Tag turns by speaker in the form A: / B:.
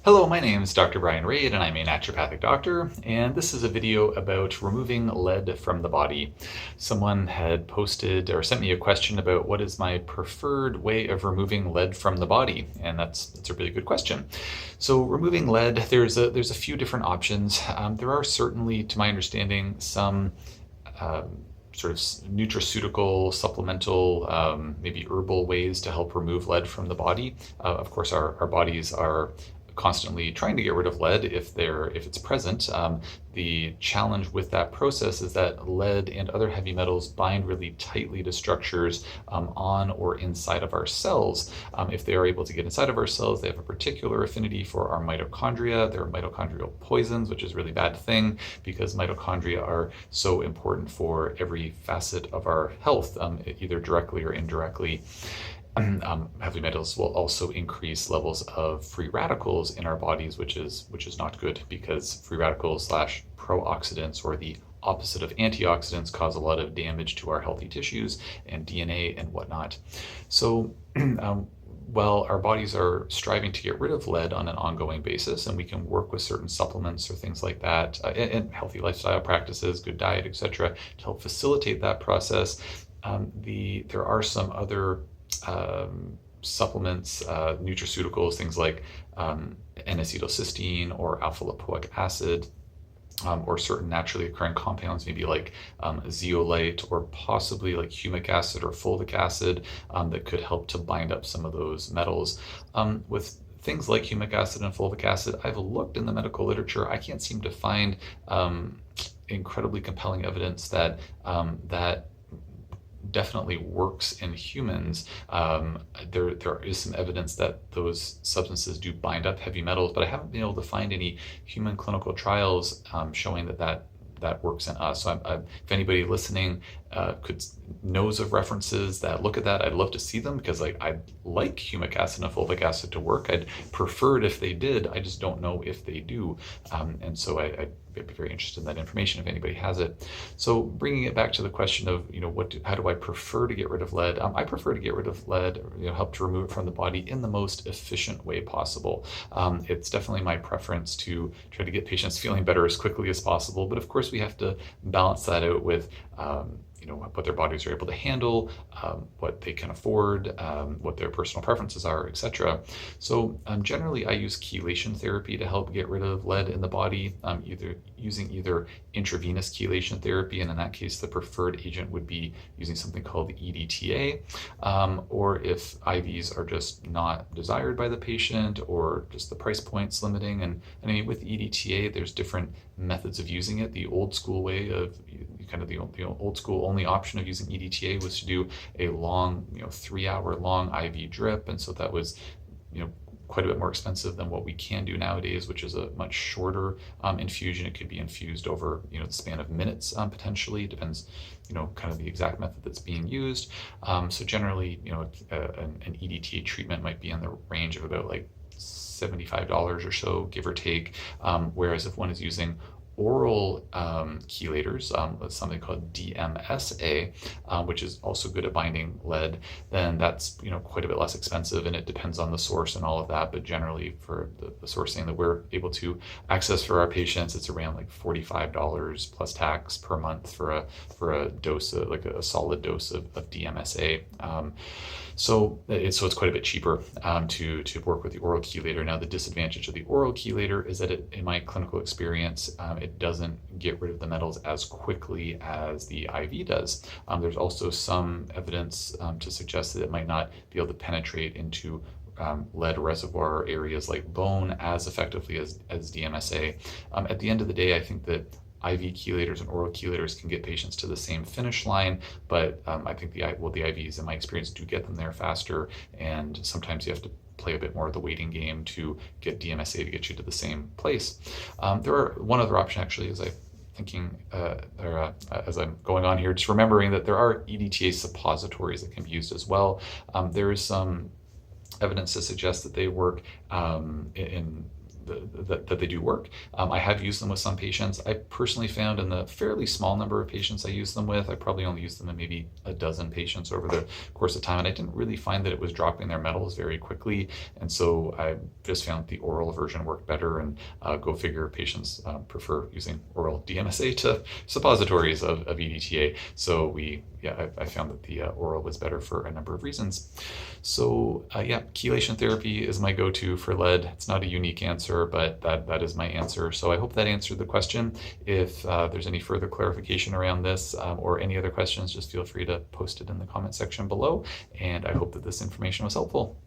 A: Hello, my name is Dr. Brian Raid, and I'm a naturopathic doctor, and this is a video about removing lead from the body. Someone had posted or sent me a question about what is my preferred way of removing lead from the body, and that's a really good question. So removing lead, there's a few different options. There are certainly, to my understanding, some sort of nutraceutical, supplemental, maybe herbal ways to help remove lead from the body. Of course, our bodies are constantly trying to get rid of lead if it's present. The challenge with that process is that lead and other heavy metals bind really tightly to structures on or inside of our cells. If they are able to get inside of our cells, they have a particular affinity for our mitochondria. They're mitochondrial poisons, which is a really bad thing because mitochondria are so important for every facet of our health, either directly or indirectly. Heavy metals will also increase levels of free radicals in our bodies, which is not good because free radicals slash pro-oxidants, or the opposite of antioxidants, cause a lot of damage to our healthy tissues and DNA and whatnot. So while our bodies are striving to get rid of lead on an ongoing basis, and we can work with certain supplements or things like that, and healthy lifestyle practices, good diet, etc., to help facilitate that process, there are some other supplements, nutraceuticals, things like N-acetylcysteine or alpha-lipoic acid, or certain naturally occurring compounds, maybe like zeolite, or possibly like humic acid or fulvic acid, that could help to bind up some of those metals. With things like humic acid and fulvic acid, I've looked in the medical literature. I can't seem to find incredibly compelling evidence that that definitely works in humans. There is some evidence that those substances do bind up heavy metals, but I haven't been able to find any human clinical trials showing that works in us. So if anybody listening knows of references that look at that, I'd love to see them, because I'd like humic acid and fulvic acid to work. I'd prefer it if they did. I just don't know if they do. And so I'd be very interested in that information if anybody has it. So bringing it back to the question of, how do I prefer to get rid of lead? I prefer to get rid of lead, help to remove it from the body in the most efficient way possible. It's definitely my preference to try to get patients feeling better as quickly as possible. But of course, we have to balance that out with what their bodies are able to handle, what they can afford, what their personal preferences are, etc. So generally, I use chelation therapy to help get rid of lead in the body, using either intravenous chelation therapy, and in that case, the preferred agent would be using something called EDTA, or if IVs are just not desired by the patient, or just the price point's limiting. And I mean, with EDTA, there's different methods of using it. The old school way of the old school only option of using EDTA was to do a long, 3-hour long IV drip, and so that was, quite a bit more expensive than what we can do nowadays, which is a much shorter infusion. It could be infused over, the span of minutes, potentially. Depends, kind of the exact method that's being used. So generally, an EDTA treatment might be in the range of about like $75 or so, give or take. Whereas if one is using oral chelators, something called DMSA, which is also good at binding lead, then that's quite a bit less expensive, and it depends on the source and all of that. But generally, for the sourcing that we're able to access for our patients, it's around like $45 plus tax per month for a dose of, like a solid dose of DMSA. So it's quite a bit cheaper to work with the oral chelator. Now, the disadvantage of the oral chelator is that in my clinical experience, it doesn't get rid of the metals as quickly as the IV does. There's also some evidence to suggest that it might not be able to penetrate into lead reservoir areas like bone as effectively as DMSA. At the end of the day, I think that IV chelators and oral chelators can get patients to the same finish line, but I think the IVs, in my experience, do get them there faster, and sometimes you have to play a bit more of the waiting game to get DMSA to get you to the same place. One other option, actually, is as I'm going on here, just remembering that there are EDTA suppositories that can be used as well. There is some evidence to suggest that they work in that they do work. I have used them with some patients. I personally found in the fairly small number of patients I used them with, I probably only used them in maybe a dozen patients over the course of time, and I didn't really find that it was dropping their metals very quickly. And so I just found the oral version worked better, and go figure, patients prefer using oral DMSA to suppositories of EDTA. So I found that the oral was better for a number of reasons. So chelation therapy is my go-to for lead. It's not a unique answer, but that is my answer. So I hope that answered the question. If there's any further clarification around this or any other questions, just feel free to post it in the comment section below. And I hope that this information was helpful.